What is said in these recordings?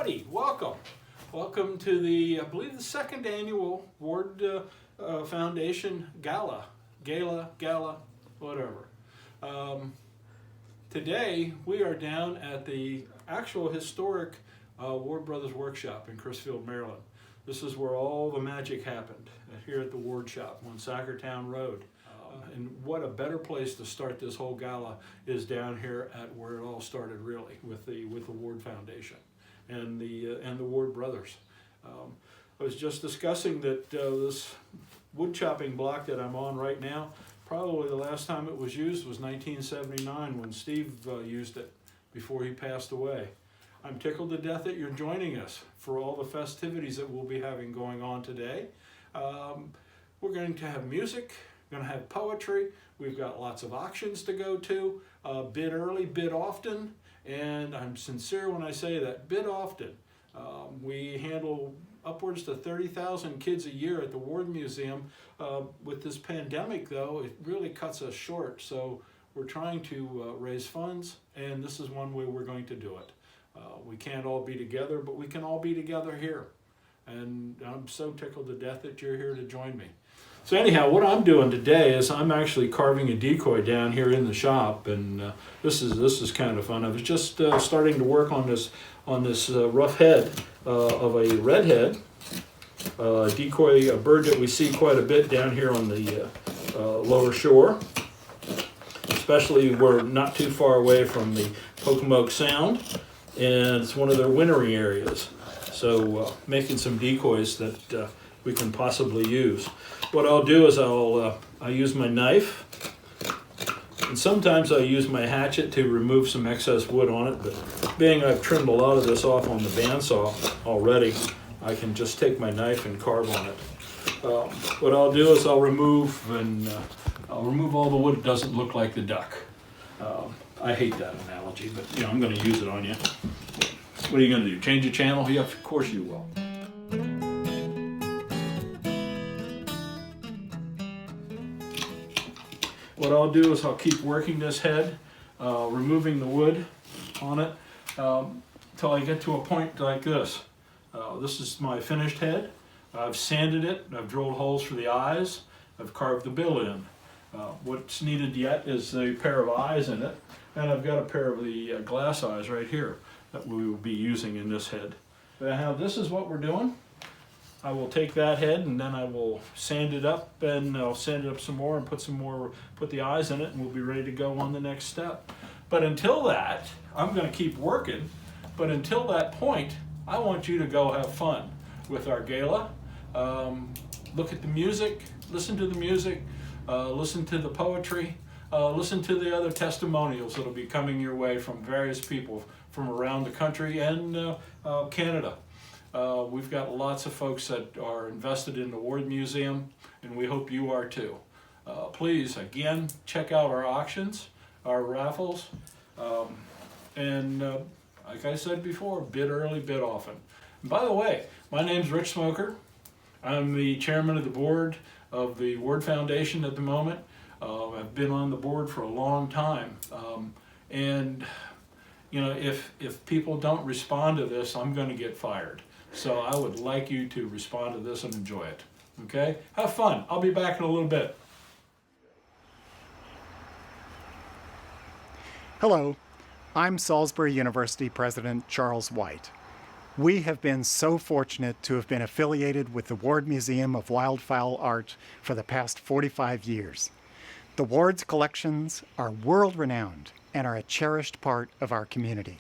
everybody, welcome. Welcome to the, I believe, the second annual Ward Foundation Gala, whatever. Today we are down at the actual historic Ward Brothers Workshop in Crisfield, Maryland. This is where all the magic happened, here at the Ward Shop on Sackertown Road. And what a better place to start this whole gala is down here at where it all started, really, with the Ward Foundation and the Ward Brothers. I was just discussing that this wood chopping block that I'm on right now, probably the last time it was used was 1979 when Steve used it before he passed away. I'm tickled to death that you're joining us for all the festivities that we'll be having going on today. We're going to have music. We're going to have poetry. We've got lots of auctions to go to. Bid early, bid often, and I'm sincere when I say that, bid often. We handle upwards to 30,000 kids a year at the Ward Museum. With this pandemic, though, it really cuts us short, so we're trying to raise funds, and this is one way we're going to do it. We can't all be together, but we can all be together here. And I'm so tickled to death that you're here to join me. So anyhow, what I'm doing today is I'm actually carving a decoy down here in the shop, and this is kind of fun. I was just starting to work on this rough head of a redhead decoy, a bird that we see quite a bit down here on the lower shore, especially we're not too far away from the Pocomoke Sound, and it's one of their wintering areas. So making some decoys that we can possibly use. What I'll do is I'll use my knife, and sometimes I use my hatchet to remove some excess wood on it, but being I've trimmed a lot of this off on the bandsaw already, I can just take my knife and carve on it. What I'll do is I'll remove all the wood that doesn't look like the duck. I hate that analogy, but you know, I'm going to use it on you. What are you going to do? Change the channel? Yeah, of course you will. What I'll do is I'll keep working this head, removing the wood on it until I get to a point like this. This is my finished head. I've sanded it, I've drilled holes for the eyes, I've carved the bill in. What's needed yet is a pair of eyes in it, and I've got a pair of the glass eyes right here that we will be using in this head. Now this is what we're doing. I will take that head and then I will sand it up, and I'll sand it up some more and put the eyes in it, and we'll be ready to go on the next step. But until that, I'm going to keep working, but until that point, I want you to go have fun with our gala. Look at the music, listen to the music, listen to the poetry, listen to the other testimonials that will be coming your way from various people from around the country and Canada. We've got lots of folks that are invested in the Ward Museum, and we hope you are too. Please, again, check out our auctions, our raffles, and like I said before, bid early, bid often. And by the way, my name's Rich Smoker. I'm the chairman of the board of the Ward Foundation at the moment. I've been on the board for a long time, and you know, if people don't respond to this, I'm going to get fired. So I would like you to respond to this and enjoy it. Okay? Have fun. I'll be back in a little bit. Hello, I'm Salisbury University President Charles White. We have been so fortunate to have been affiliated with the Ward Museum of Wildfowl Art for the past 45 years. The Ward's collections are world-renowned and are a cherished part of our community.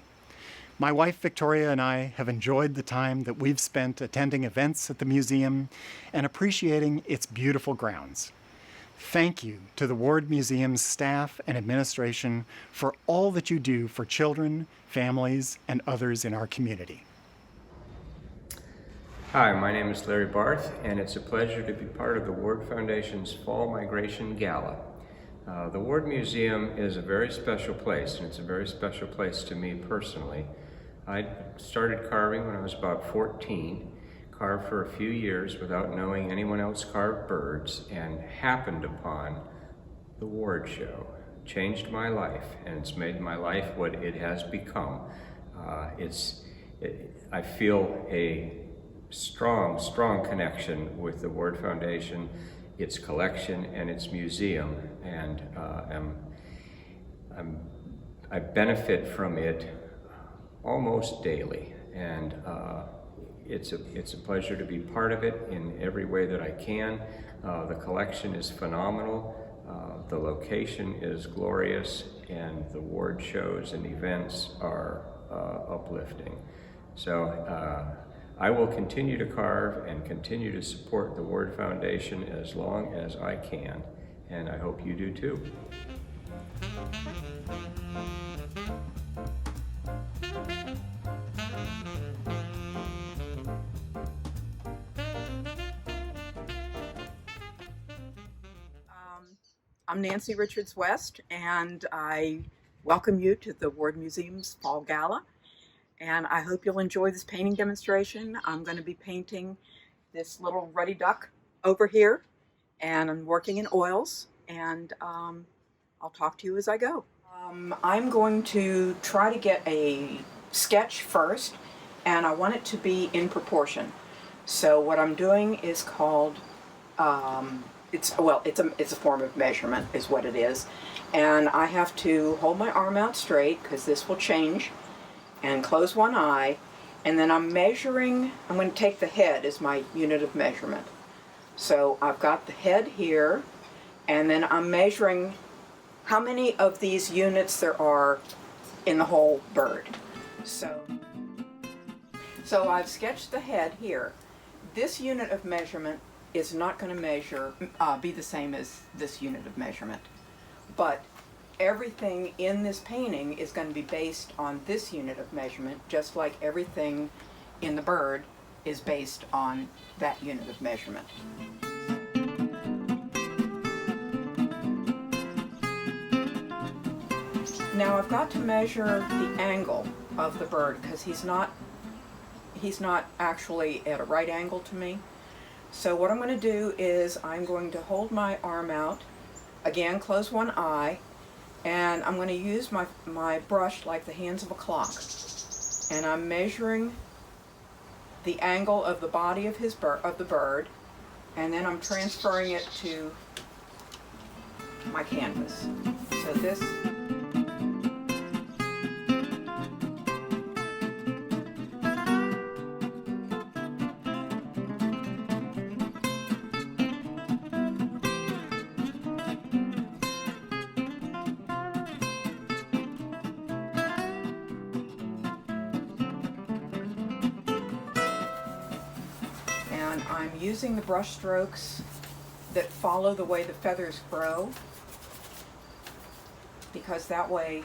My wife Victoria and I have enjoyed the time that we've spent attending events at the museum and appreciating its beautiful grounds. Thank you to the Ward Museum's staff and administration for all that you do for children, families, and others in our community. Hi, my name is Larry Barth, and it's a pleasure to be part of the Ward Foundation's Fall Migration Gala. The Ward Museum is a very special place, and it's a very special place to me personally. I started carving when I was about 14, carved for a few years without knowing anyone else carved birds, and happened upon the Ward Show. Changed my life, and it's made my life what it has become. I feel a strong connection with the Ward Foundation, its collection, and its museum, and I benefit from it almost daily, and it's a pleasure to be part of it in every way that I can. The collection is phenomenal, the location is glorious, and the ward shows and events are uplifting. So I will continue to carve and continue to support the Ward Foundation as long as I can, and I hope you do too. I'm Nancy Richards West, and I welcome you to the Ward Museum's Fall Gala. And I hope you'll enjoy this painting demonstration. I'm going to be painting this little ruddy duck over here, and I'm working in oils, and I'll talk to you as I go. I'm going to try to get a sketch first, and I want it to be in proportion. So what I'm doing is called it's a form of measurement is what it is, and I have to hold my arm out straight because this will change, and close one eye, and then I'm measuring. I'm going to take the head as my unit of measurement. So I've got the head here, and then I'm measuring how many of these units there are in the whole bird. So I've sketched the head here. This unit of measurement is not going to be the same as this unit of measurement, but everything in this painting is going to be based on this unit of measurement, just like everything in the bird is based on that unit of measurement. Now I've got to measure the angle of the bird because he's not actually at a right angle to me. So what I'm going to do is I'm going to hold my arm out, again close one eye, and I'm going to use my brush like the hands of a clock. And I'm measuring the angle of the body of the bird, and then I'm transferring it to my canvas. So this. And I'm using the brush strokes that follow the way the feathers grow, because that way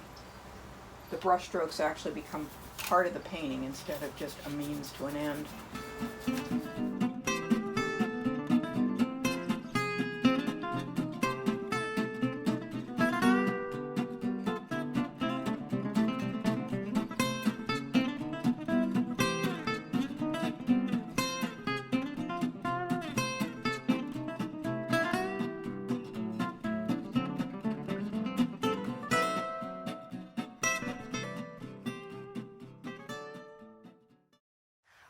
the brush strokes actually become part of the painting instead of just a means to an end.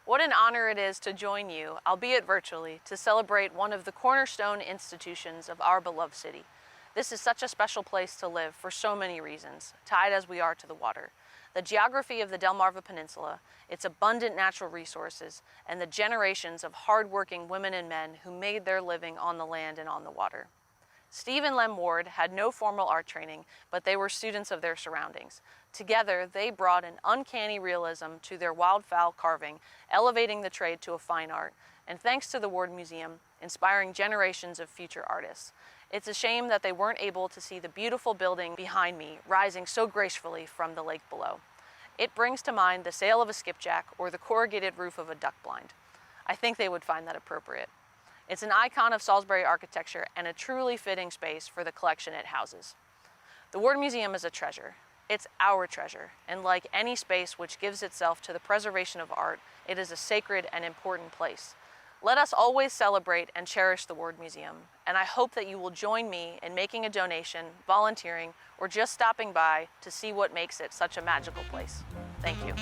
What an honor it is to join you, albeit virtually, to celebrate one of the cornerstone institutions of our beloved city. This is such a special place to live for so many reasons, tied as we are to the water. The geography of the Delmarva Peninsula, its abundant natural resources, and the generations of hard-working women and men who made their living on the land and on the water. Steve and Lem Ward had no formal art training, but they were students of their surroundings. Together, they brought an uncanny realism to their wildfowl carving, elevating the trade to a fine art, and thanks to the Ward Museum, inspiring generations of future artists. It's a shame that they weren't able to see the beautiful building behind me rising so gracefully from the lake below. It brings to mind the sail of a skipjack or the corrugated roof of a duck blind. I think they would find that appropriate. It's an icon of Salisbury architecture and a truly fitting space for the collection it houses. The Ward Museum is a treasure. It's our treasure, and like any space which gives itself to the preservation of art, it is a sacred and important place. Let us always celebrate and cherish the Ward Museum, and I hope that you will join me in making a donation, volunteering, or just stopping by to see what makes it such a magical place. Thank you.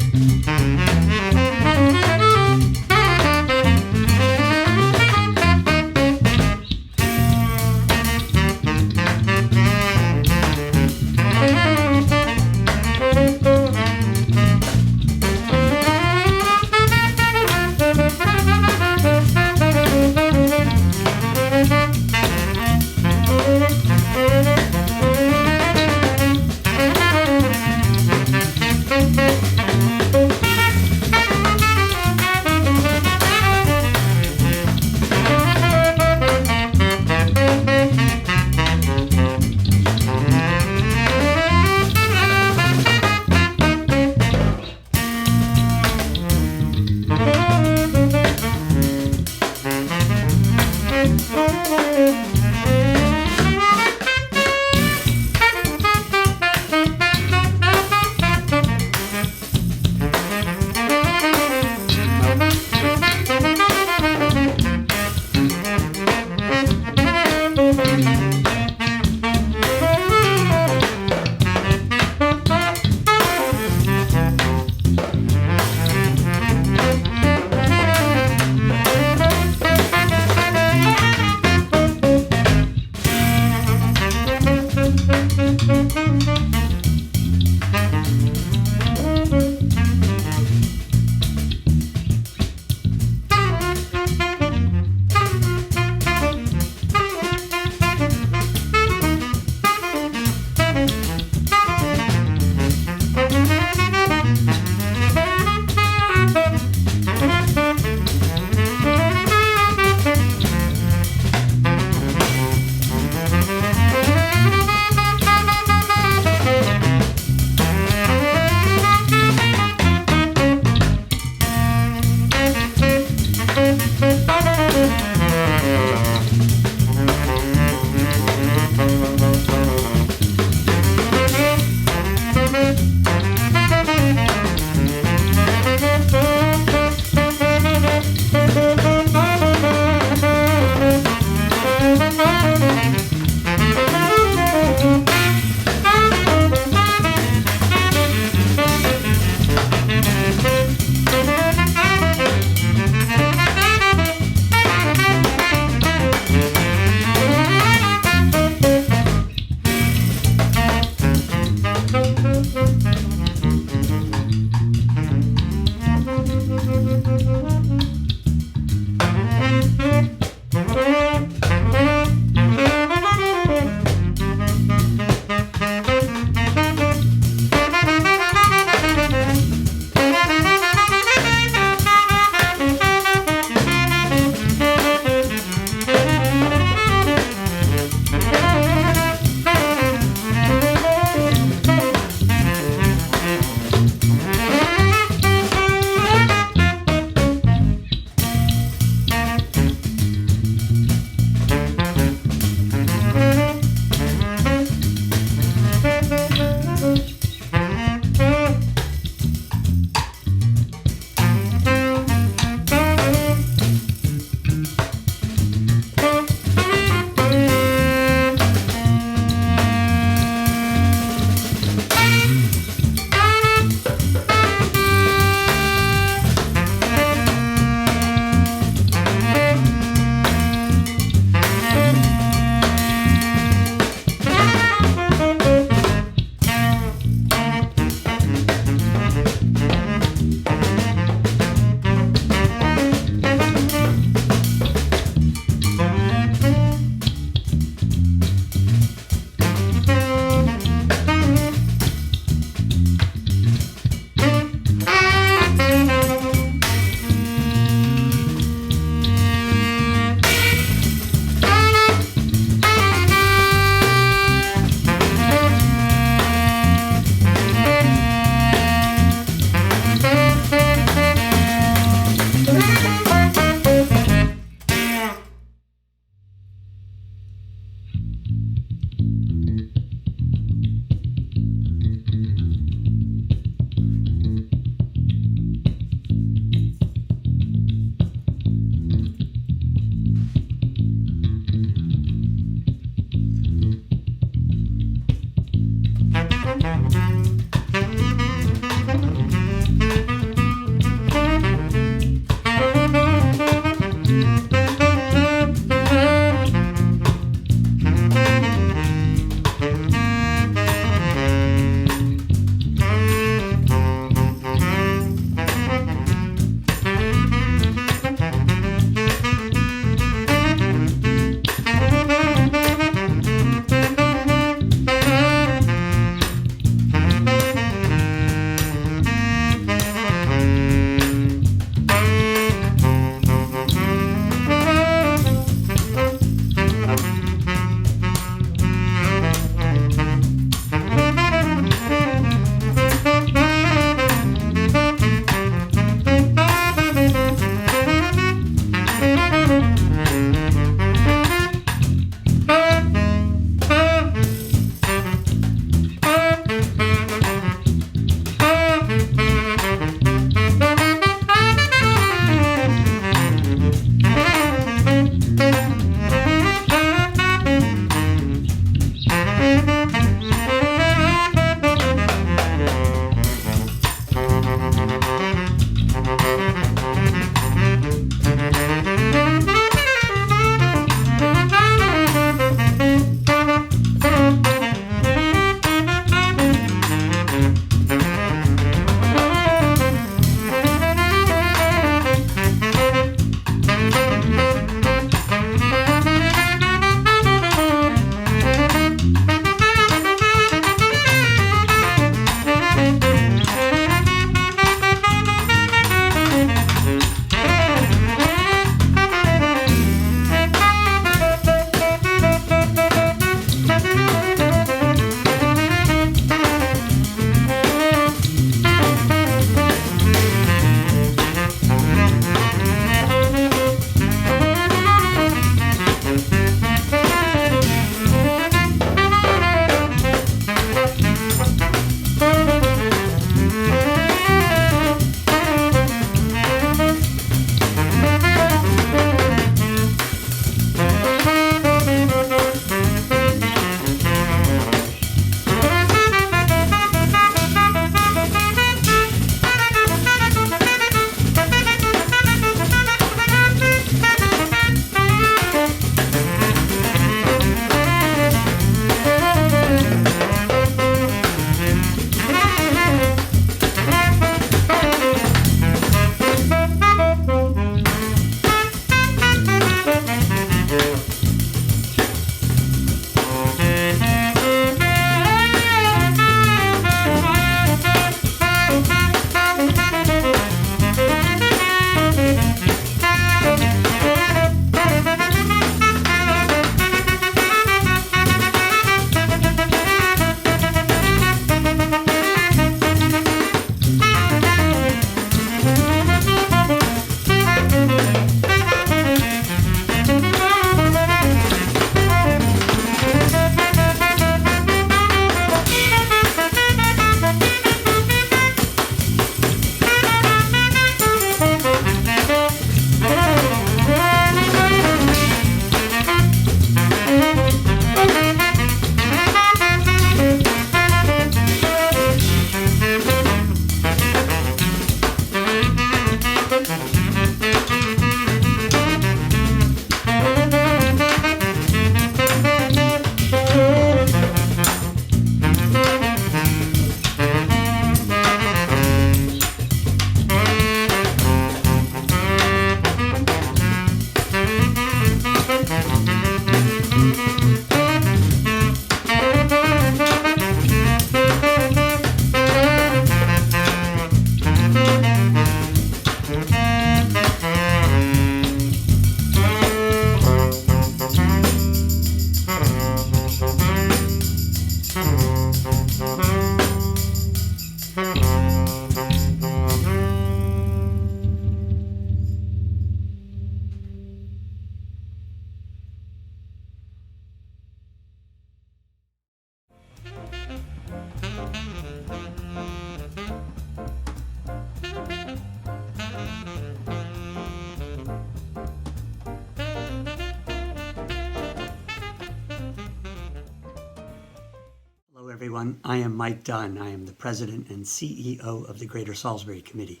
everyone. I am Mike Dunn. I am the president and CEO of the Greater Salisbury Committee.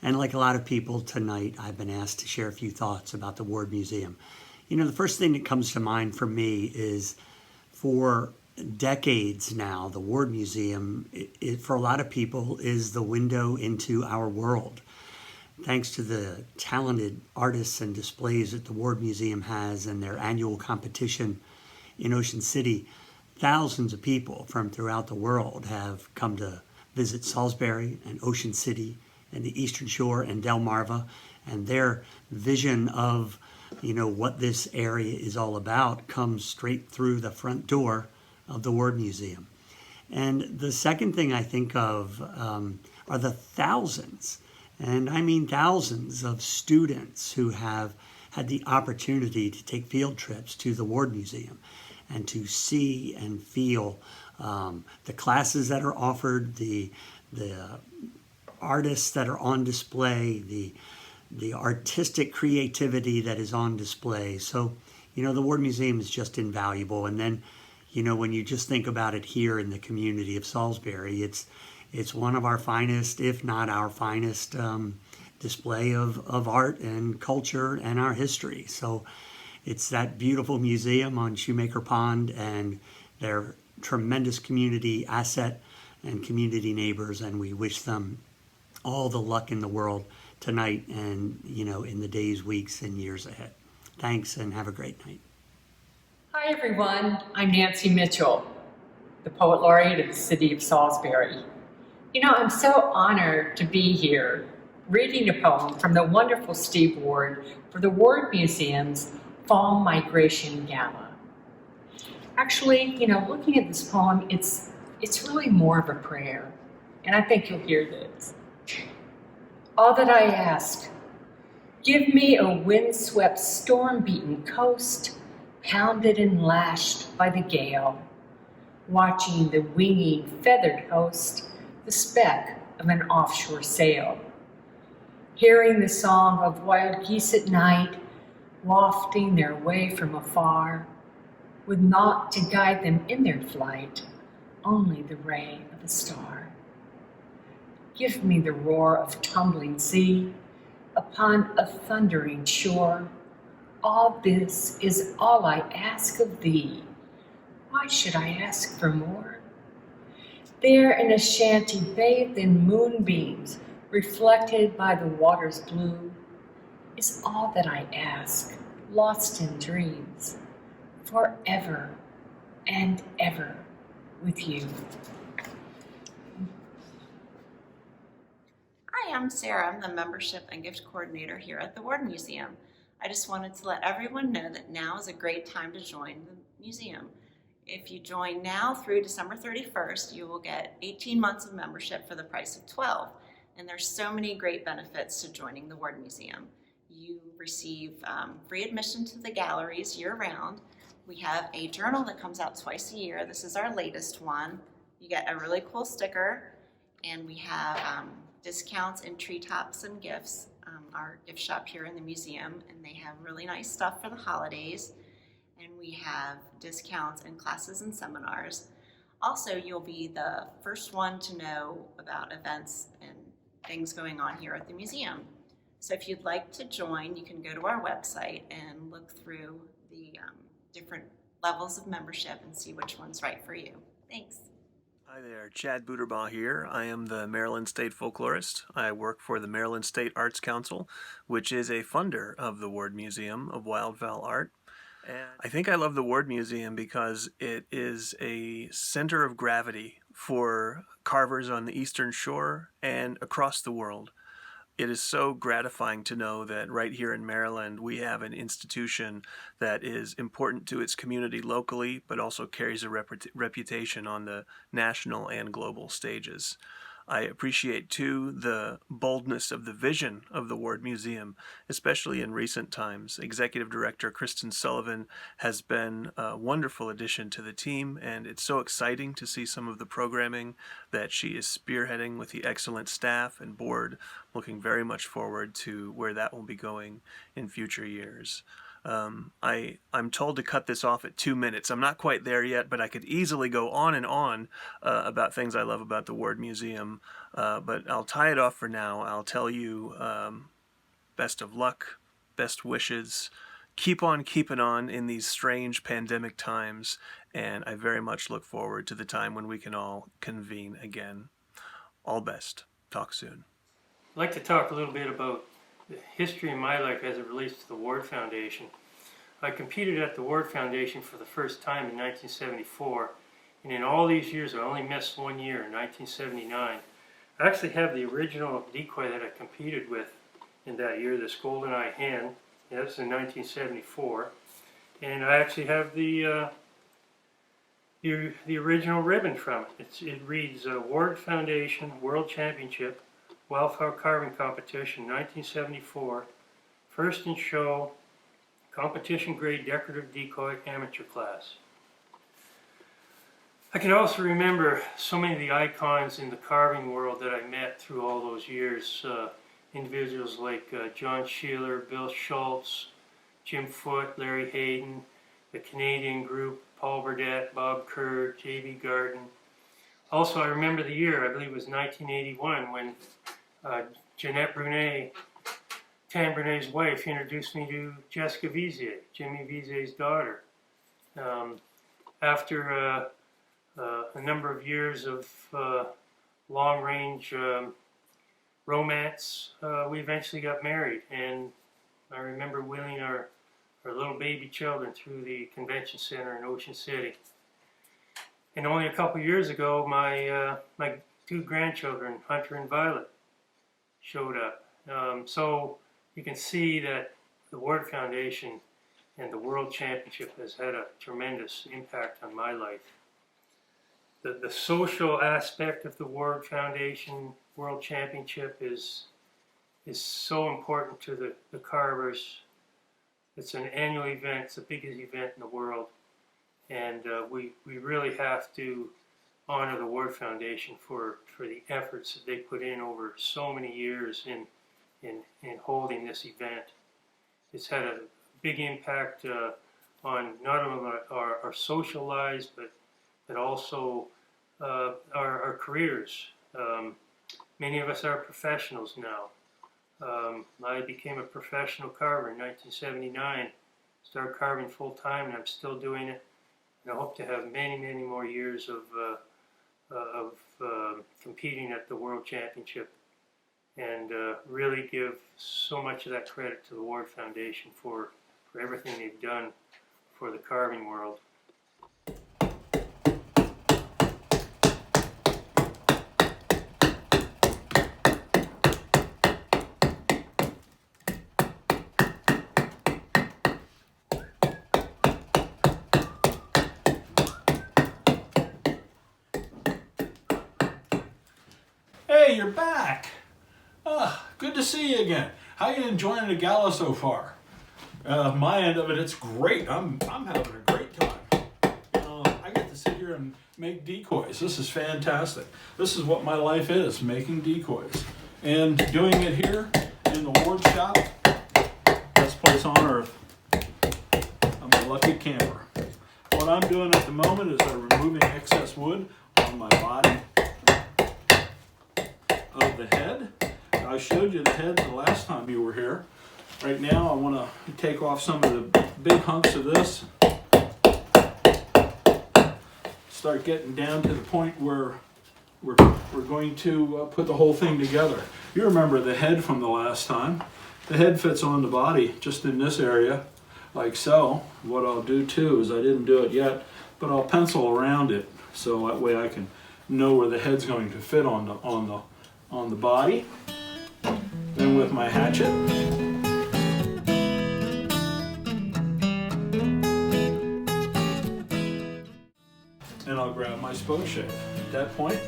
And like a lot of people tonight, I've been asked to share a few thoughts about the Ward Museum. You know, the first thing that comes to mind for me is for decades now, the Ward Museum, for a lot of people, is the window into our world. Thanks to the talented artists and displays that the Ward Museum has and their annual competition in Ocean City, thousands of people from throughout the world have come to visit Salisbury and Ocean City and the Eastern Shore and Delmarva, and their vision of, you know, what this area is all about comes straight through the front door of the Ward Museum. And the second thing I think of are the thousands, and I mean thousands of students who have had the opportunity to take field trips to the Ward Museum and to see and feel the classes that are offered, the artists that are on display, the artistic creativity that is on display. So, you know, the Ward Museum is just invaluable. And then, you know, when you just think about it here in the community of Salisbury, it's one of our finest, if not our finest, display of art and culture and our history. So it's that beautiful museum on Shoemaker Pond and their tremendous community asset and community neighbors, and we wish them all the luck in the world tonight and, you know, in the days, weeks, and years ahead. Thanks, and have a great night. Hi everyone, I'm Nancy Mitchell, the Poet Laureate of the City of Salisbury. You know, I'm so honored to be here reading a poem from the wonderful Steve Ward for the Ward Museum's Fall Migration Gala. Actually, you know, looking at this poem, it's really more of a prayer, and I think you'll hear this. All that I ask, give me a windswept, storm-beaten coast, pounded and lashed by the gale, watching the winging, feathered host, the speck of an offshore sail, hearing the song of wild geese at night, wafting their way from afar, with naught to guide them in their flight, only the ray of a star. Give me the roar of tumbling sea upon a thundering shore. All this is all I ask of thee. Why should I ask for more? There in a shanty bathed in moonbeams, reflected by the water's blue, is all that I ask, lost in dreams, forever and ever with you. Hi, I'm Sarah. I'm the Membership and Gift Coordinator here at the Ward Museum. I just wanted to let everyone know that now is a great time to join the museum. If you join now through December 31st, you will get 18 months of membership for the price of 12. And there's so many great benefits to joining the Ward Museum. You receive free admission to the galleries year-round. We have a journal that comes out twice a year. This is our latest one. You get a really cool sticker, and we have discounts in treetops and gifts, our gift shop here in the museum, and they have really nice stuff for the holidays. And we have discounts in classes and seminars. Also, you'll be the first one to know about events and things going on here at the museum. So if you'd like to join, you can go to our website and look through the different levels of membership and see which one's right for you. Thanks. Hi there, Chad Buterbaugh here. I am the Maryland State Folklorist. I work for the Maryland State Arts Council, which is a funder of the Ward Museum of Wildfowl Art. And I think I love the Ward Museum because it is a center of gravity for carvers on the Eastern Shore and across the world. It is so gratifying to know that right here in Maryland we have an institution that is important to its community locally, but also carries a reputation on the national and global stages. I appreciate, too, the boldness of the vision of the Ward Museum, especially in recent times. Executive Director Kristen Sullivan has been a wonderful addition to the team, and it's so exciting to see some of the programming that she is spearheading with the excellent staff and board. Looking very much forward to where that will be going in future years. I'm told to cut this off at 2 minutes. I'm not quite there yet, but I could easily go on and on about things I love about the Ward Museum. But I'll tie it off for now. I'll tell you best of luck, best wishes. Keep on keeping on in these strange pandemic times, and I very much look forward to the time when we can all convene again. All best. Talk soon. I'd like to talk a little bit about the history of my life as it relates to the Ward Foundation. I competed at the Ward Foundation for the first time in 1974, and in all these years I only missed 1 year in 1979. I actually have the original Decoy that I competed with in that year, this GoldenEye hen. That's in 1974, and I actually have the original ribbon from it. It reads Ward Foundation World Championship Wildfowl Carving Competition 1974, first in show, competition grade decorative decoy amateur class. I can also remember so many of the icons in the carving world that I met through all those years. Individuals like John Sheeler, Bill Schultz, Jim Foote, Larry Hayden, the Canadian group, Paul Burdette, Bob Kerr, J.B. Garden. Also, I remember the year, I believe it was 1981, when Jeanette Brunet, Tan Brunet's wife, introduced me to Jessica Vizier, Jimmy Vizier's daughter. After a number of years of long-range romance, we eventually got married, and I remember wheeling our little baby children through the convention center in Ocean City. And only a couple years ago, my two grandchildren, Hunter and Violet, showed up. So you can see that the Ward Foundation and the World Championship has had a tremendous impact on my life. The social aspect of the Ward Foundation World Championship is so important to the carvers. It's an annual event. It's the biggest event in the world, and we really have to honor the Ward Foundation for the efforts that they put in over so many years in holding this event. It's had a big impact on not only our social lives, but also our careers. Many of us are professionals now. I became a professional carver in 1979, started carving full time, and I'm still doing it. And I hope to have many, many more years of competing at the World Championship, and really give so much of that credit to the Ward Foundation for everything they've done for the carving world. Hey, you're back. Good to see you again. How you enjoying the gala so far? My end of it, it's great. I'm having a great time. I get to sit here and make decoys. This is fantastic. This is what my life is, making decoys. And doing it here in the Ward shop, best place on earth. I'm a lucky camper. What I'm doing at the moment is I'm removing excess wood on my body of the head. I showed you the head the last time you were here. Right now I want to take off some of the big hunks of this. Start getting down to the point where we're going to put the whole thing together. You remember the head from the last time. The head fits on the body just in this area like so. What I'll do too is, I didn't do it yet, but I'll pencil around it so that way I can know where the head's going to fit on the body. Then with my hatchet, and I'll grab my spoke shave. At that point,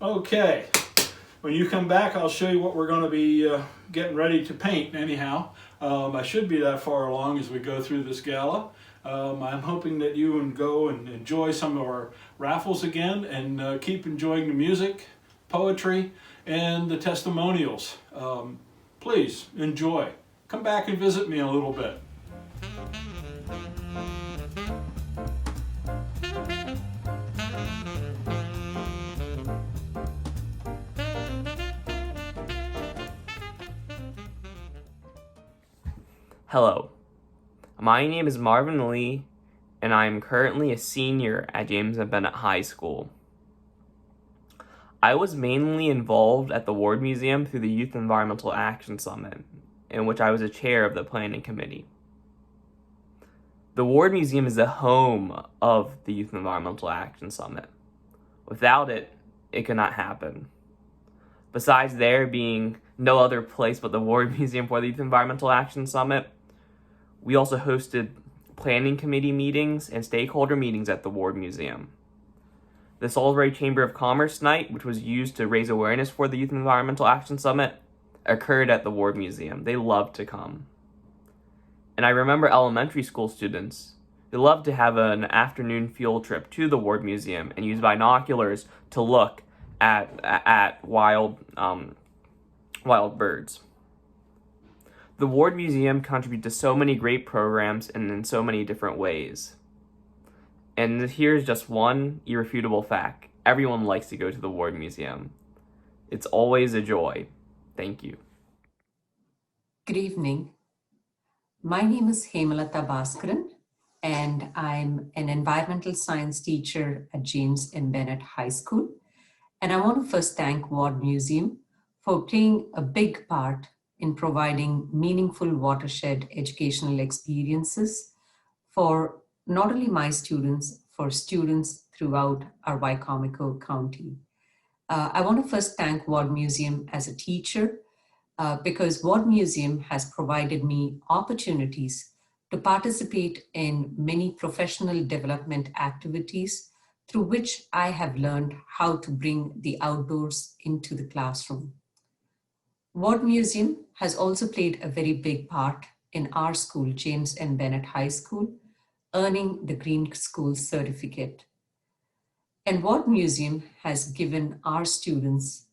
okay, when you come back, I'll show you what we're going to be getting ready to paint anyhow. I should be that far along as we go through this gala. I'm hoping that you can go and enjoy some of our raffles again and keep enjoying the music, poetry, and the testimonials. Please enjoy. Come back and visit me a little bit. Hello, my name is Marvin Lee, and I am currently a senior at James and Bennett High School. I was mainly involved at the Ward Museum through the Youth Environmental Action Summit, in which I was a chair of the planning committee. The Ward Museum is the home of the Youth Environmental Action Summit. Without it, it could not happen. Besides there being no other place but the Ward Museum for the Youth Environmental Action Summit, we also hosted planning committee meetings and stakeholder meetings at the Ward Museum. The Salisbury Chamber of Commerce Night, which was used to raise awareness for the Youth Environmental Action Summit, occurred at the Ward Museum. They loved to come. And I remember elementary school students, they loved to have an afternoon field trip to the Ward Museum and use binoculars to look at wild birds. The Ward Museum contributes to so many great programs and in so many different ways. And here's just one irrefutable fact. Everyone likes to go to the Ward Museum. It's always a joy. Thank you. Good evening. My name is Hemalata Bhaskaran, and I'm an environmental science teacher at James M. Bennett High School. And I want to first thank Ward Museum for playing a big part in providing meaningful watershed educational experiences for not only my students, for students throughout our Wicomico County. I want to first thank Ward Museum as a teacher because Ward Museum has provided me opportunities to participate in many professional development activities through which I have learned how to bring the outdoors into the classroom. Ward Museum has also played a very big part in our school, James N. Bennett High School, earning the Green School Certificate. And Ward Museum has given our students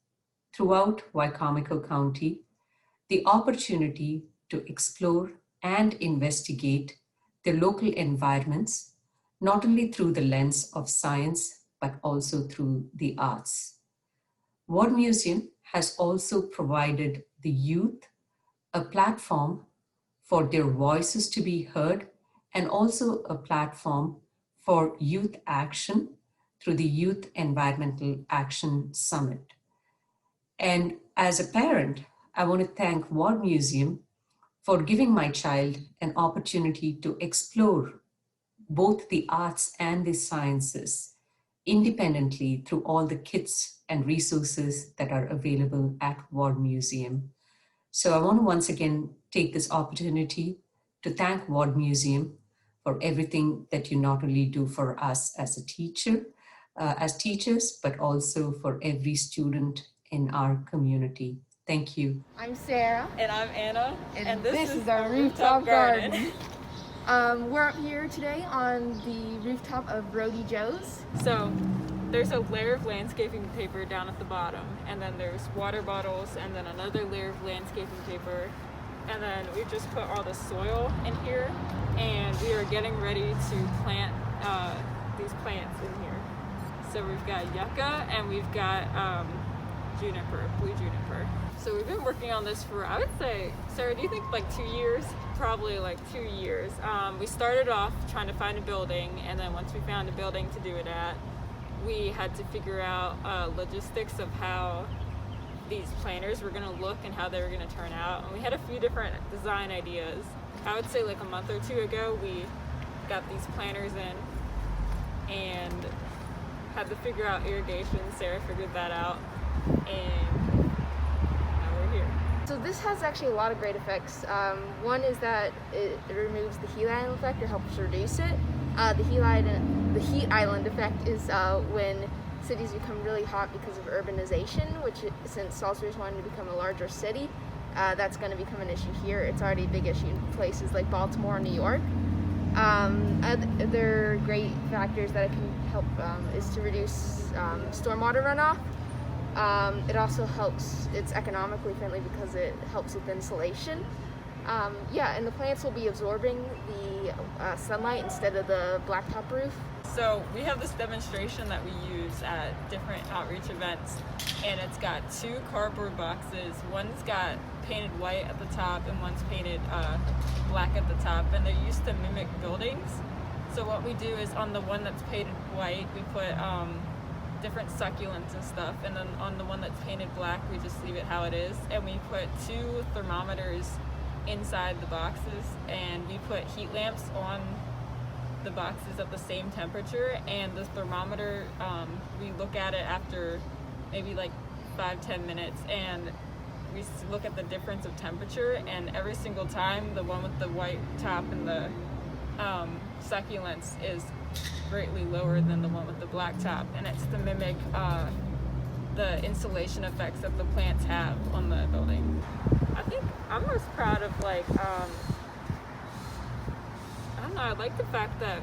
throughout Wicomico County the opportunity to explore and investigate their local environments, not only through the lens of science, but also through the arts. Ward Museum has also provided the youth a platform for their voices to be heard and also a platform for youth action through the Youth Environmental Action Summit. And as a parent, I want to thank Ward Museum for giving my child an opportunity to explore both the arts and the sciences independently through all the kits and resources that are available at Ward Museum. So I want to once again take this opportunity to thank Ward Museum for everything that you not only do for us as a teacher, as teachers, but also for every student in our community. Thank you. I'm Sarah. And I'm Anna. And this is our rooftop garden. We're up here today on the rooftop of Brody Joe's. So there's a layer of landscaping paper down at the bottom, and then there's water bottles, and then another layer of landscaping paper, and then we just put all the soil in here, and we are getting ready to plant these plants in here. So we've got yucca and we've got juniper, blue juniper. So we've been working on this for, I would say, Sarah, do you think like 2 years? Probably like 2 years. We started off trying to find a building, and then once we found a building to do it at, we had to figure out logistics of how these planters were gonna look and how they were gonna turn out. And we had a few different design ideas. I would say like a month or two ago, we got these planters in and had to figure out irrigation. Sarah figured that out, and now we're here. So this has actually a lot of great effects. One is that it removes the heat island effect or helps reduce it. The heat island effect is when city's become really hot because of urbanization, since Salisbury's wanting to become a larger city, that's going to become an issue here. It's already a big issue in places like Baltimore and New York. Other great factors that it can help is to reduce stormwater runoff. It also helps, it's economically friendly because it helps with insulation. And the plants will be absorbing the sunlight instead of the blacktop roof. So we have this demonstration that we use at different outreach events, and it's got 2 cardboard boxes. One's got painted white at the top and one's painted black at the top, and they're used to mimic buildings. So what we do is on the one that's painted white, we put different succulents and stuff, and then on the one that's painted black, we just leave it how it is, and we put 2 thermometers inside the boxes, and we put heat lamps on the boxes at the same temperature, and the thermometer, we look at it after maybe like 5-10 minutes, and we look at the difference of temperature, and every single time the one with the white top and the succulents is greatly lower than the one with the black top, and it's to mimic the insulation effects that the plants have on the building. I think I'm most proud of I don't know, I like the fact that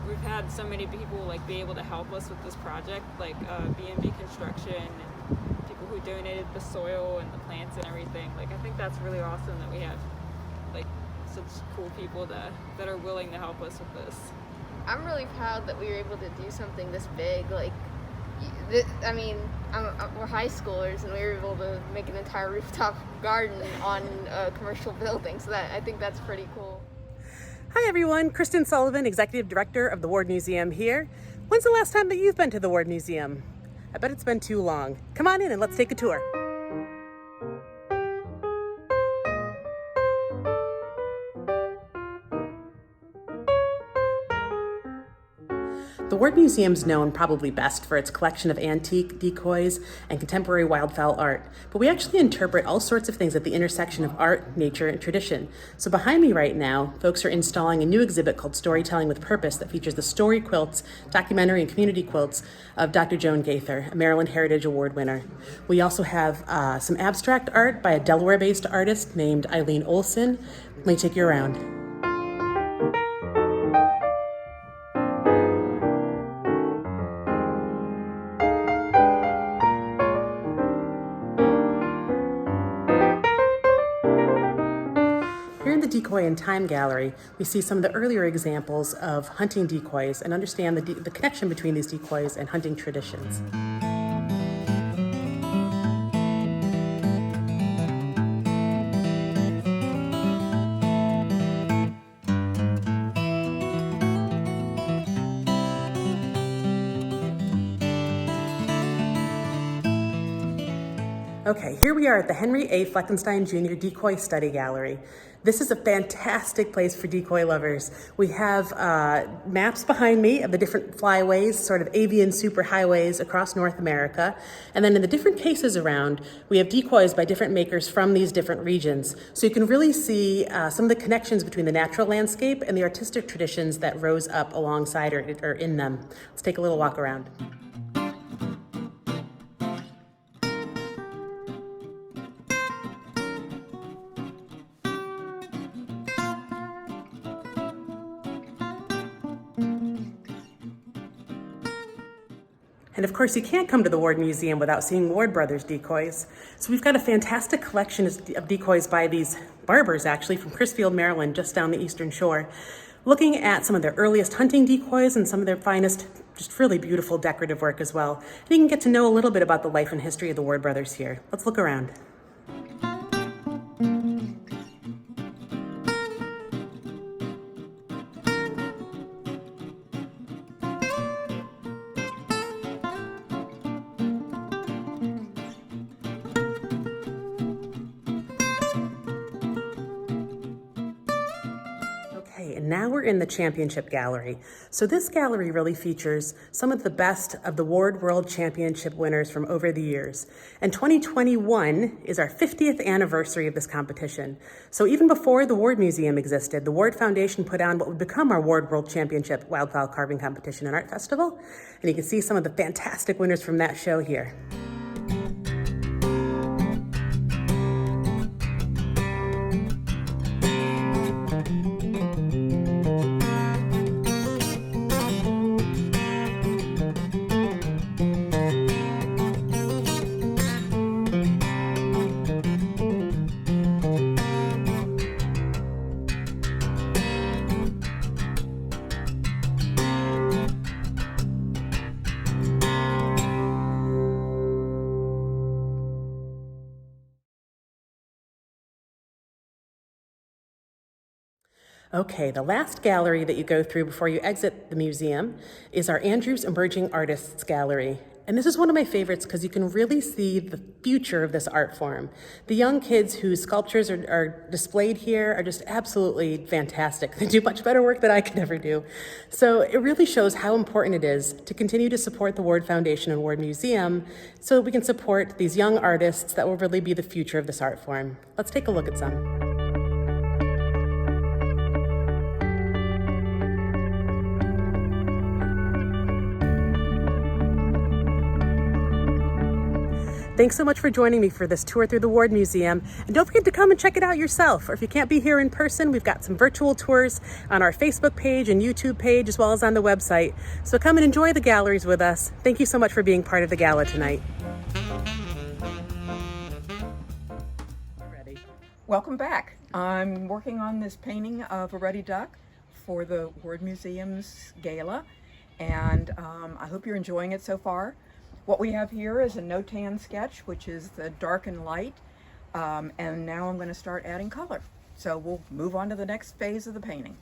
we've had so many people be able to help us with this project, like B&B Construction and people who donated the soil and the plants and everything. I think that's really awesome that we have such cool people that are willing to help us with this. I'm really proud that we were able to do something this big. We're high schoolers, and we were able to make an entire rooftop garden on a commercial building, so I think that's pretty cool. Hi everyone, Kristen Sullivan, Executive Director of the Ward Museum here. When's the last time that you've been to the Ward Museum? I bet it's been too long. Come on in and let's take a tour. The Ward Museum is known probably best for its collection of antique decoys and contemporary wildfowl art, but we actually interpret all sorts of things at the intersection of art, nature, and tradition. So behind me right now, folks are installing a new exhibit called Storytelling with Purpose that features the story quilts, documentary and community quilts of Dr. Joan Gaither, a Maryland Heritage Award winner. We also have some abstract art by a Delaware-based artist named Eileen Olson. Let me take you around. Decoy and Time Gallery, we see some of the earlier examples of hunting decoys and understand the connection between these decoys and hunting traditions. Okay, here we are at the Henry A. Fleckenstein Jr. Decoy Study Gallery. This is a fantastic place for decoy lovers. We have maps behind me of the different flyways, sort of avian superhighways across North America. And then in the different cases around, we have decoys by different makers from these different regions. So you can really see some of the connections between the natural landscape and the artistic traditions that rose up alongside or in them. Let's take a little walk around. And of course, you can't come to the Ward Museum without seeing Ward Brothers decoys. So we've got a fantastic collection of decoys by these barbers, actually, from Crisfield, Maryland, just down the eastern shore, looking at some of their earliest hunting decoys and some of their finest, just really beautiful decorative work as well. And you can get to know a little bit about the life and history of the Ward Brothers here. Let's look around. now we're in the Championship Gallery. So this gallery really features some of the best of the Ward World Championship winners from over the years. And 2021 is our 50th anniversary of this competition. So even before the Ward Museum existed, the Ward Foundation put on what would become our Ward World Championship Wildfowl Carving Competition and Art Festival. And you can see some of the fantastic winners from that show here. Okay, the last gallery that you go through before you exit the museum is our Andrews Emerging Artists Gallery. And this is one of my favorites because you can really see the future of this art form. The young kids whose sculptures are displayed here are just absolutely fantastic. They do much better work than I could ever do. So it really shows how important it is to continue to support the Ward Foundation and Ward Museum so we can support these young artists that will really be the future of this art form. Let's take a look at some. Thanks so much for joining me for this tour through the Ward Museum. And don't forget to come and check it out yourself. Or if you can't be here in person, we've got some virtual tours on our Facebook page and YouTube page, as well as on the website. So come and enjoy the galleries with us. Thank you so much for being part of the gala tonight. Welcome back. I'm working on this painting of a ruddy duck for the Ward Museum's gala, and I hope you're enjoying it so far. What we have here is a no-tan sketch, which is the dark and light, and now I'm going to start adding color. So we'll move on to the next phase of the painting.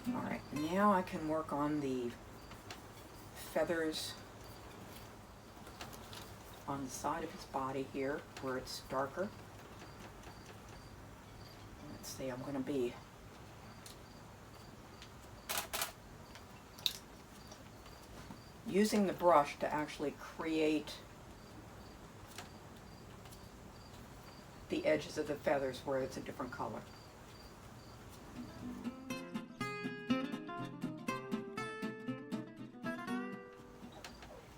All right, now I can work on the feathers on the side of his body here where it's darker. Let's see, I'm going to be using the brush to actually create the edges of the feathers where it's a different color.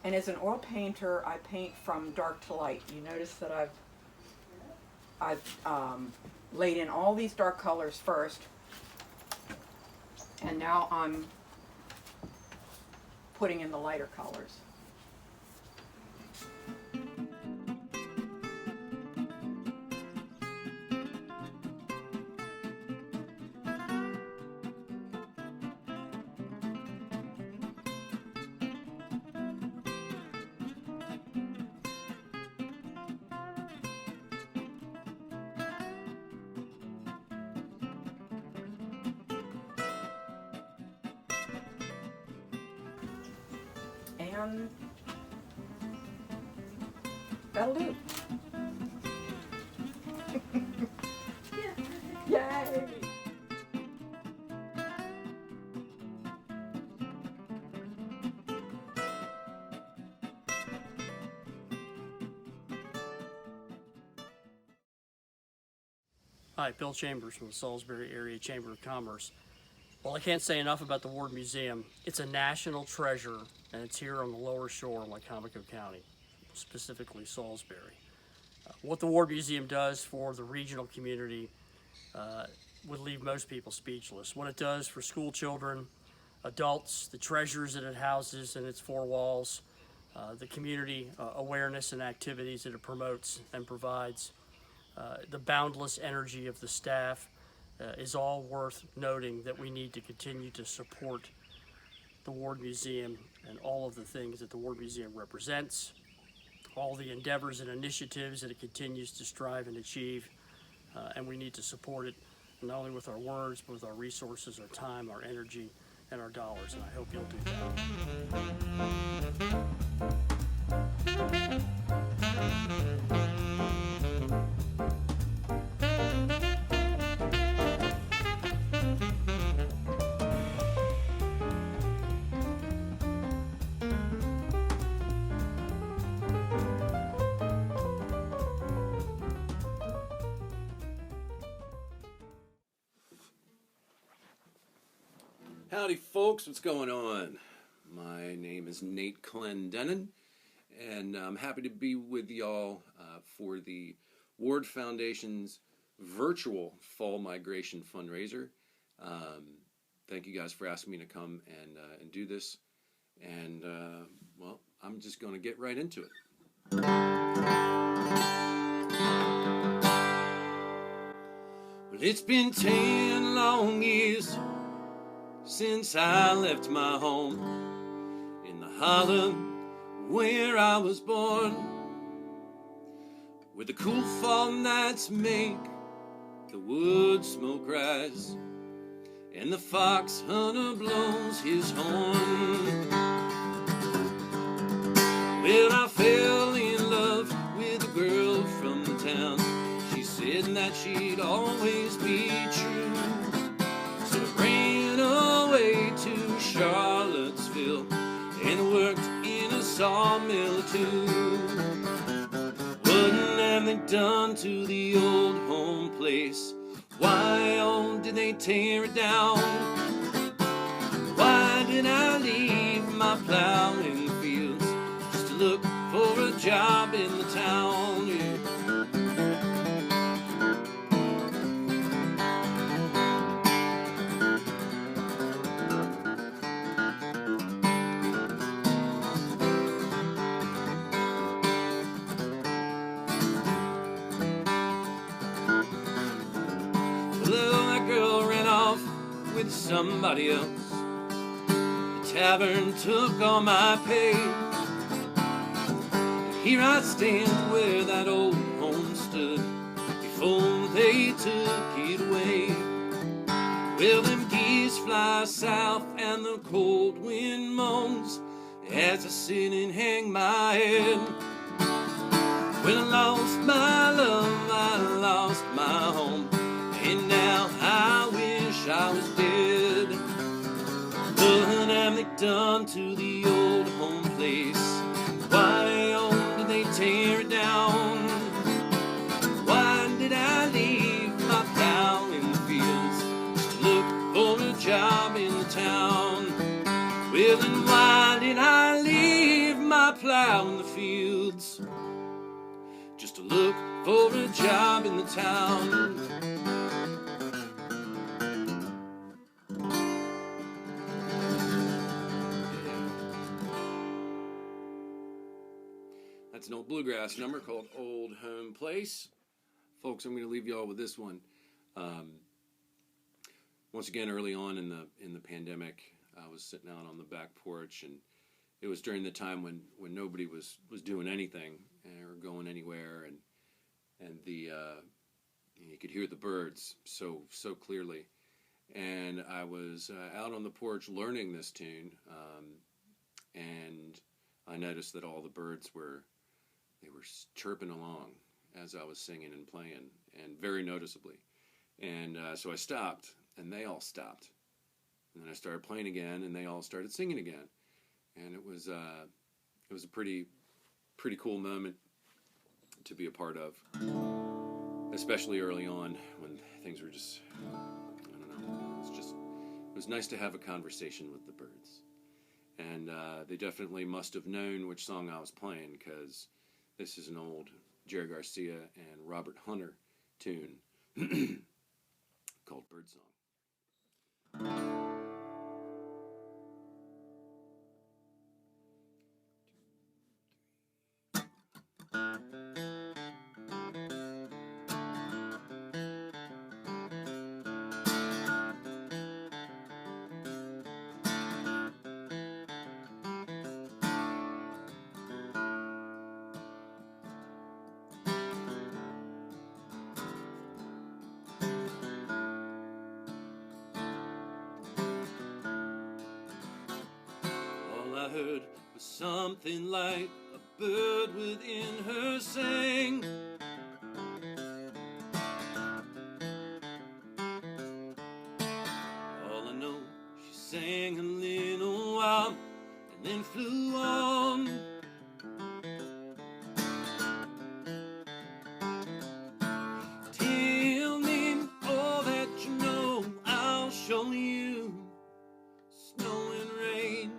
And as an oil painter, I paint from dark to light. You notice that I've laid in all these dark colors first, and now I'm putting in the lighter colors. And that'll do. Yay! Hi, Bill Chambers from the Salisbury Area Chamber of Commerce. Well, I can't say enough about the Ward Museum. It's a national treasure, and it's here on the lower shore of Wycomico County, specifically Salisbury. What the Ward Museum does for the regional community would leave most people speechless. What it does for school children, adults, the treasures that it houses in its four walls, the community awareness and activities that it promotes and provides, the boundless energy of the staff, is all worth noting that we need to continue to support the Ward Museum and all of the things that the Ward Museum represents, all the endeavors and initiatives that it continues to strive and achieve, and we need to support it not only with our words, but with our resources, our time, our energy, and our dollars, and I hope you'll do that. Howdy folks, what's going on? My name is Nate Clendenin, and I'm happy to be with y'all for the Ward Foundation's virtual Fall Migration fundraiser. Thank you guys for asking me to come and do this, and well, I'm just going to get right into it. Well, it's been 10 long years since I left my home in the hollow where I was born, where the cool fall nights make the wood smoke rise and the fox hunter blows his horn. Well, I fell in love with a girl from the town. She said that she'd always be true, so I ran away to Charlottesville and worked in a sawmill too. What have they done to the old home place? Why, oh, did they tear it down? Why did I leave my plow in the fields just to look for a job in the town? Yeah. With somebody else, the tavern took all my pay. Here I stand where that old home stood before they took it away. Well, them geese fly south and the cold wind moans as I sit and hang my head. When I lost my love, I lost my home, and now I wish I was dead. What have they done to the old home place? Why, oh, did they tear it down? Why did I leave my plow in the fields just to look for a job in the town? Well, then why did I leave my plow in the fields just to look for a job in the town? That's an old bluegrass number called Old Home Place. Folks, I'm going to leave you all with this one. Once again, early on in the pandemic, I was sitting out on the back porch, and it was during the time when nobody was doing anything or going anywhere, and the you could hear the birds so clearly. And I was out on the porch learning this tune, and I noticed that all the birds were chirping along as I was singing and playing, and very noticeably. And so I stopped, and they all stopped. And then I started playing again, and they all started singing again. And it was a pretty cool moment to be a part of, especially early on when things were just, I don't know, it was nice to have a conversation with the birds. And they definitely must have known which song I was playing, because this is an old Jerry Garcia and Robert Hunter tune called Birdsong. I heard was something like a bird within her sang. All I know, she sang a little while and then flew on. Tell me all that you know, I'll show you snow and rain.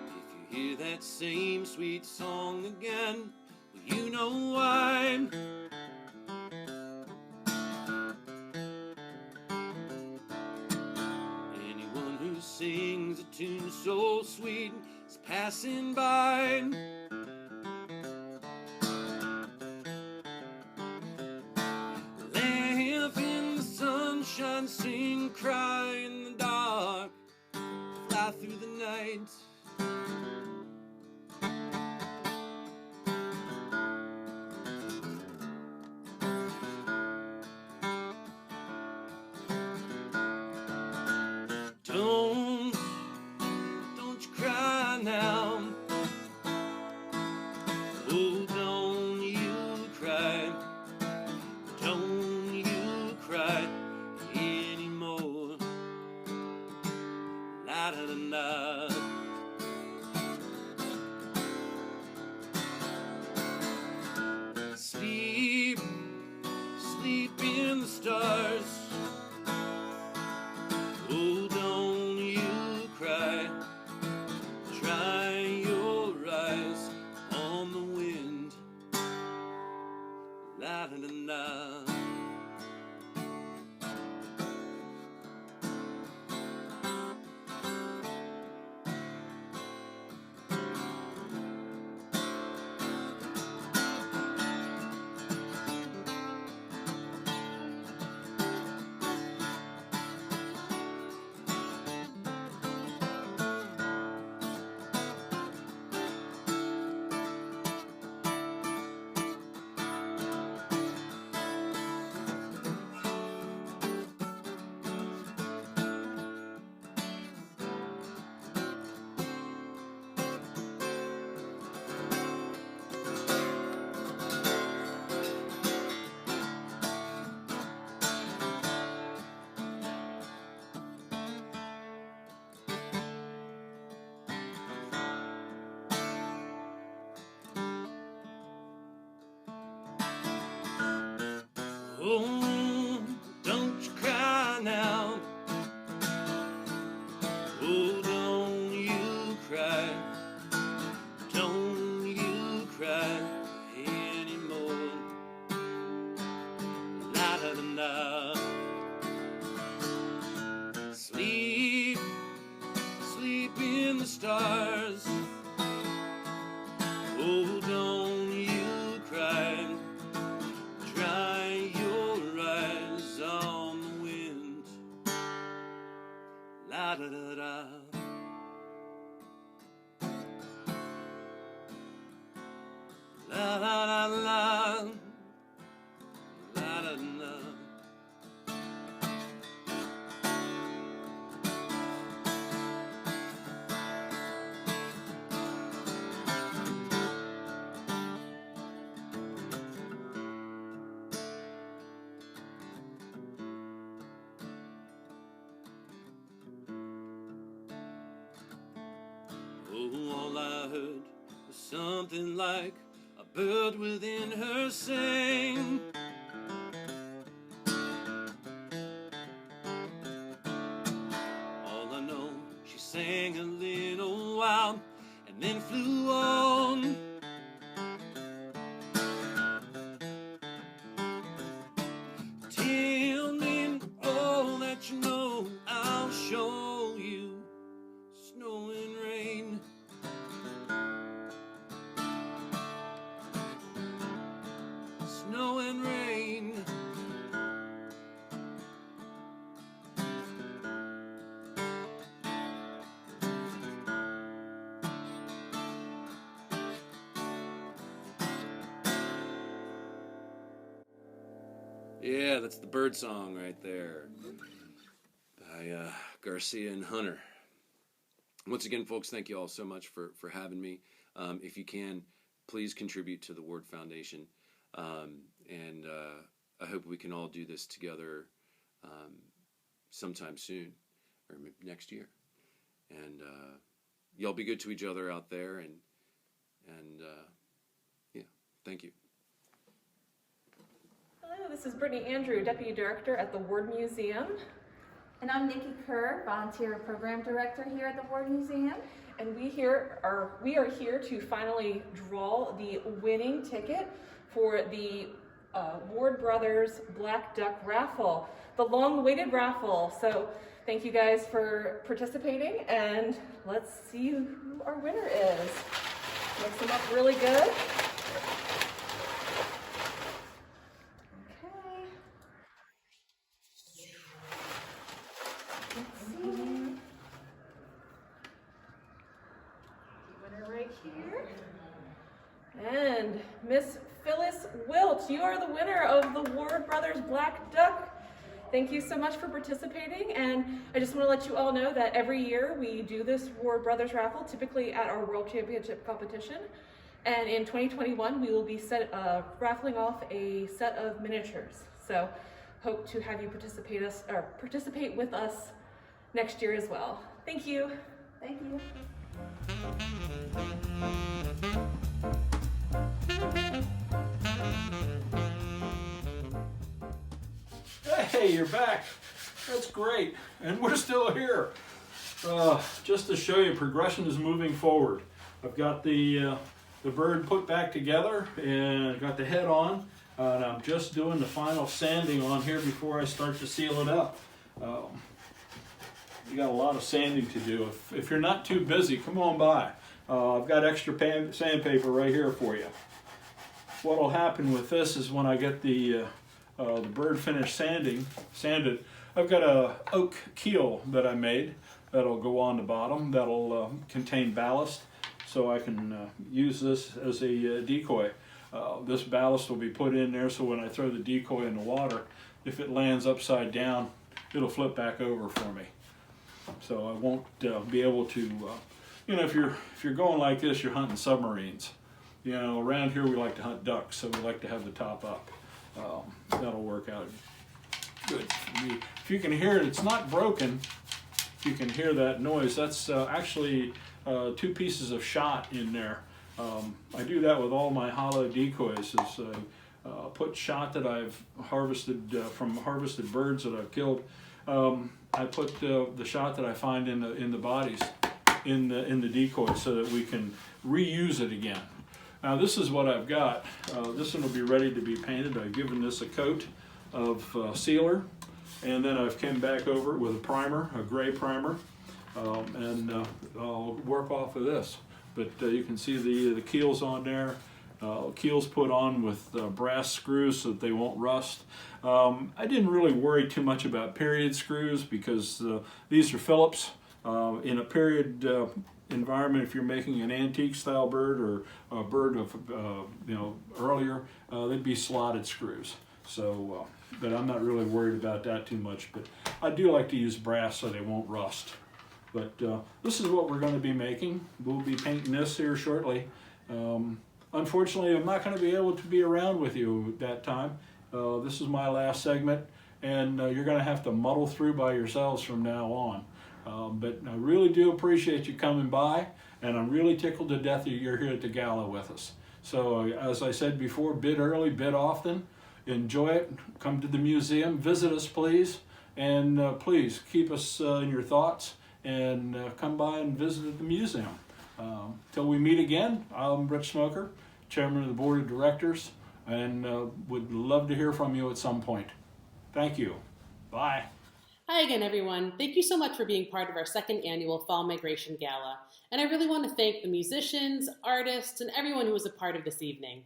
If you hear that same sweet song again, well, you know why. Anyone who sings a tune so sweet is passing by. Laugh in the sunshine, sing, cry in the dark, fly through the night. Don't you cry now. Oh, don't you cry. Don't you cry anymore. La da da da. Sleep, sleep in the stars. Oh, don't you cry. Dry your eyes on the wind. La da da da. Oh, don't you cry now. Oh, don't you cry. Don't you cry anymore. La da da da. Sleep, sleep in the stars. Oh, don't you cry. Dry your eyes on the wind. La da da da. La la la la. La da da. Oh, all I heard was something like a bird within her sang. All I know, she sang a little while and then flew on. Tell me all that you know, I'll show you snow and rain. Snow and rain. Yeah, that's the bird song right there by Garcia and Hunter. Once again, folks, thank you all so much for having me. If you can, please contribute to the Ward Foundation. And I hope we can all do this together sometime soon or next year. And y'all be good to each other out there. And yeah, thank you. Hello, this is Brittany Andrew, Deputy Director at the Ward Museum. And I'm Nikki Kerr, Volunteer Program Director here at the Ward Museum. And we are here to finally draw the winning ticket for the Ward Brothers Black Duck Raffle, the long-awaited raffle. So thank you guys for participating, and let's see who our winner is. Mix them up really good. And Miss Phyllis Wilt, you are the winner of the Ward Brothers Black Duck. Thank you so much for participating, and I just want to let you all know that every year we do this Ward Brothers raffle, typically at our World Championship competition, and in 2021 we will be raffling off a set of miniatures. So hope to have you participate with us next year as well. Thank you. Thank you. Hey, you're back. That's great. And we're still here. Just to show you, progression is moving forward. I've got the bird put back together and got the head on. And I'm just doing the final sanding on here before I start to seal it up. You got a lot of sanding to do. If you're not too busy, come on by. I've got extra sandpaper right here for you. What will happen with this is when I get the bird finished sanded, I've got a oak keel that I made that'll go on the bottom, that'll contain ballast, so I can use this as a decoy. This ballast will be put in there so when I throw the decoy in the water, if it lands upside down, it'll flip back over for me. So I won't be able to, you know, if you're going like this, you're hunting submarines. You know, around here we like to hunt ducks, so we like to have the top up. That'll work out good for me. If you can hear it, it's not broken. If you can hear that noise, that's actually 2 pieces of shot in there. I do that with all my hollow decoys. Is put shot that I've harvested from harvested birds that I've killed. I put the shot that I find in the bodies in the decoy so that we can reuse it again. Now this is what I've got. This one will be ready to be painted. I've given this a coat of sealer, and then I've come back over it with a primer, a gray primer, and I'll work off of this. But you can see the keels on there. Keels put on with brass screws so that they won't rust. I didn't really worry too much about period screws because these are Phillips. In a period environment, if you're making an antique style bird or a bird of earlier, they'd be slotted screws. So, but I'm not really worried about that too much. But I do like to use brass so they won't rust. But this is what we're going to be making. We'll be painting this here shortly. Unfortunately, I'm not going to be able to be around with you at that time. This is my last segment, and you're going to have to muddle through by yourselves from now on. But I really do appreciate you coming by, and I'm really tickled to death that you're here at the gala with us. So as I said before, bid early, bid often, enjoy it, come to the museum, visit us please, and please keep us in your thoughts, and come by and visit at the museum. Till we meet again, I'm Rich Smoker, Chairman of the Board of Directors, and would love to hear from you at some point. Thank you. Bye. Hi again, everyone. Thank you so much for being part of our 2nd annual Fall Migration Gala. And I really want to thank the musicians, artists, and everyone who was a part of this evening.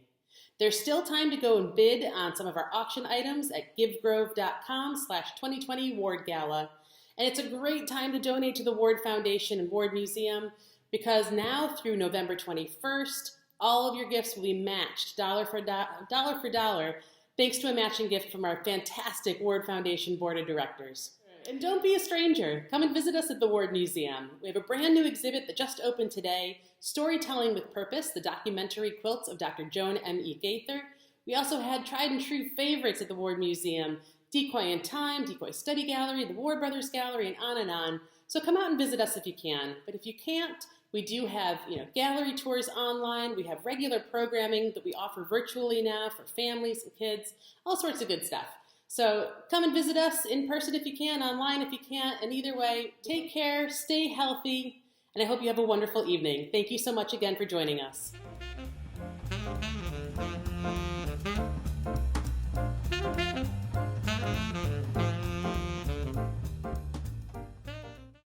There's still time to go and bid on some of our auction items at givegrove.com/2020 Ward Gala. And it's a great time to donate to the Ward Foundation and Ward Museum because now through November 21st, all of your gifts will be matched dollar for dollar thanks to a matching gift from our fantastic Ward Foundation Board of Directors. And don't be a stranger. Come and visit us at the Ward Museum. We have a brand new exhibit that just opened today, Storytelling with Purpose, the documentary quilts of Dr. Joan M.E. Gaither. We also had tried and true favorites at the Ward Museum, Decoy in Time, Decoy Study Gallery, the Ward Brothers Gallery, and on and on. So come out and visit us if you can. But if you can't, we do have gallery tours online. We have regular programming that we offer virtually now for families and kids, all sorts of good stuff. So come and visit us in person if you can, online if you can't, and either way, take care, stay healthy, and I hope you have a wonderful evening. Thank you so much again for joining us.